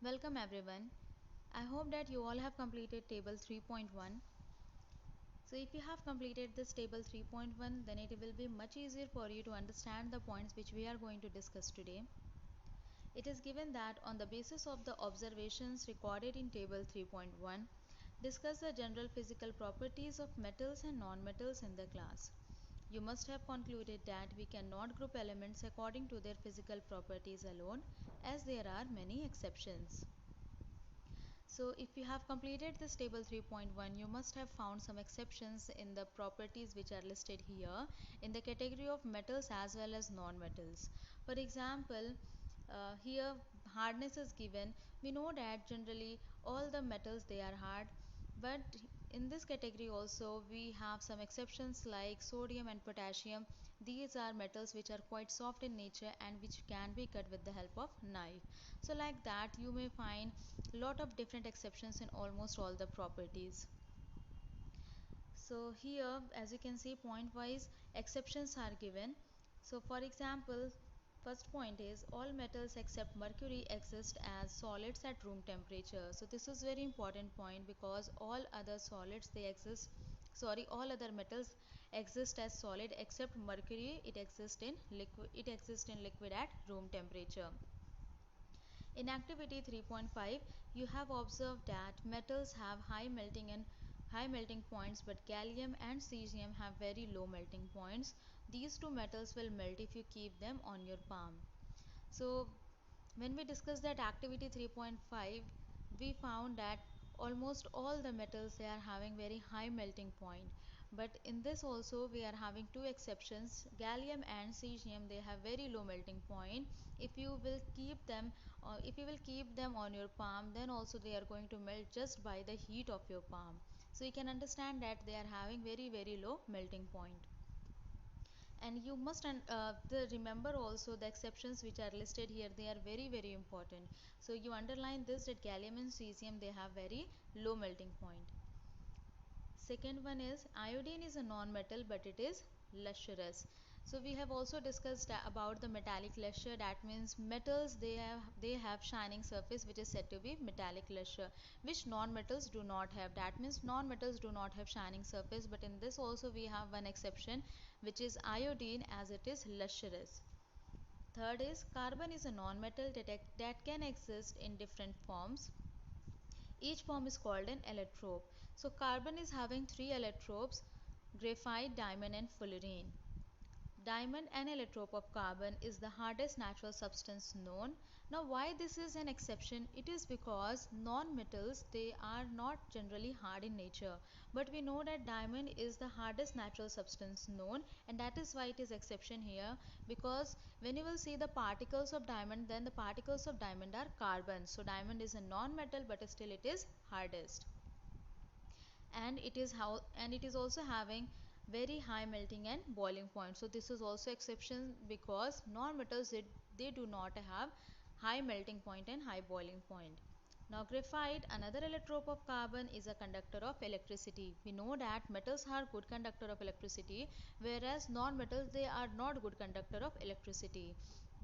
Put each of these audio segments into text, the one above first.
Welcome everyone. I hope that you all have completed table 3.1. So if you have completed this table 3.1, then it will be much easier for you to understand the points which we are going to discuss today. It is given that on the basis of the observations recorded in table 3.1, discuss the general physical properties of metals and non-metals in the class. You must have concluded that we cannot group elements according to their physical properties alone, as there are many exceptions. So if you have completed this table 3.1, you must have found some exceptions in the properties which are listed here in the category of metals as well as non-metals. For example, here hardness is given. We know that generally all the metals they are hard, but in this category also we have some exceptions like sodium and potassium. These are metals which are quite soft in nature and which can be cut with the help of knife. So like that you may find lot of different exceptions in almost all the properties. So here as you can see, point wise exceptions are given. So for example, first point is all metals except mercury exist as solids at room temperature. So this is very important point because all other solids they exist, sorry, all other metals exist as solid except mercury. It exists in liquid at room temperature. In activity 3.5, you have observed that metals have high melting points, but gallium and cesium have very low melting points. These two metals will melt if you keep them on your palm. So when we discuss that activity 3.5, we found that almost all the metals they are having very high melting point. But in this also we are having two exceptions. Gallium and cesium they have very low melting point. If you will keep them on your palm, then also they are going to melt just by the heat of your palm. So you can understand that they are having very low melting point. And you must remember also the exceptions which are listed here, they are very important. So you underline this, that gallium and cesium they have very low melting point. Second one is iodine is a non-metal but it is lustrous. So we have also discussed about the metallic luster. That means metals they have shining surface which is said to be metallic luster, which non-metals do not have. That means non-metals do not have shining surface, but in this also we have one exception, which is iodine, as it is lustrous. Third is carbon is a non-metal that can exist in different forms. Each form is called an allotrope. So carbon is having three allotropes: graphite, diamond and fullerene. Diamond, an allotrope of carbon, is the hardest natural substance known. Now why this is an exception? It is because non-metals they are not generally hard in nature, but we know that diamond is the hardest natural substance known, and that is why it is exception here. Because when you will see the particles of diamond, then the particles of diamond are carbon. So diamond is a non-metal but still it is hardest, and it is also having very high melting and boiling point. So this is also exception because non-metals they do not have high melting point and high boiling point. Now graphite, another allotrope of carbon, is a conductor of electricity. We know that metals are good conductor of electricity, whereas non-metals they are not good conductor of electricity.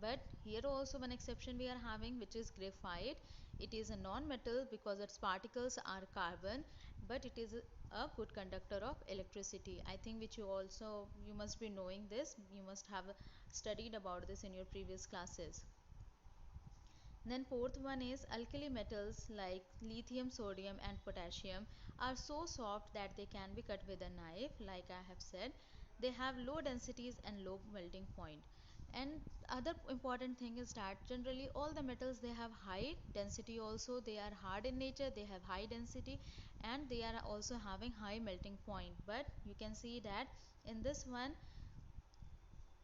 But here also one exception we are having, which is graphite. It is a non-metal because its particles are carbon, but it is a good conductor of electricity. I think which you must be knowing this. You must have studied about this in your previous classes. Then fourth one is alkali metals like lithium, sodium and potassium are so soft that they can be cut with a knife. Like I have said, they have low densities and low melting point. And other important thing is that generally all the metals they have high density also. They are hard in nature, they have high density, and they are also having high melting point. But you can see that in this one,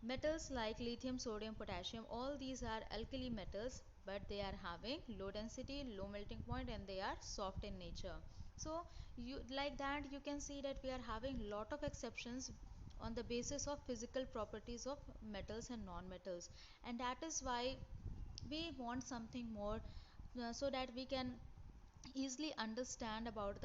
metals like lithium, sodium, potassium, all these are alkali metals, but they are having low density, low melting point, and they are soft in nature. So you like that you can see that we are having lot of exceptions on the basis of physical properties of metals and non-metals, and that is why we want something more, so that we can easily understand about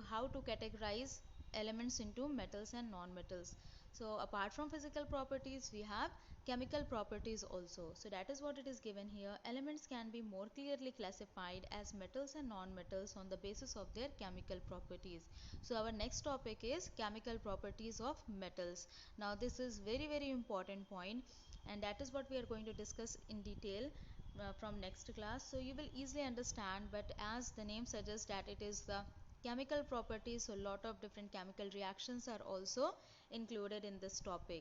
how to categorize elements into metals and non-metals. So apart from physical properties, we have chemical properties also. So that is what it is given here. Elements can be more clearly classified as metals and non-metals on the basis of their chemical properties. So our next topic is chemical properties of metals. Now this is very important point, and that is what we are going to discuss in detail from next class. So you will easily understand, but as the name suggests that it is the chemical properties, so a lot of different chemical reactions are also included in this topic.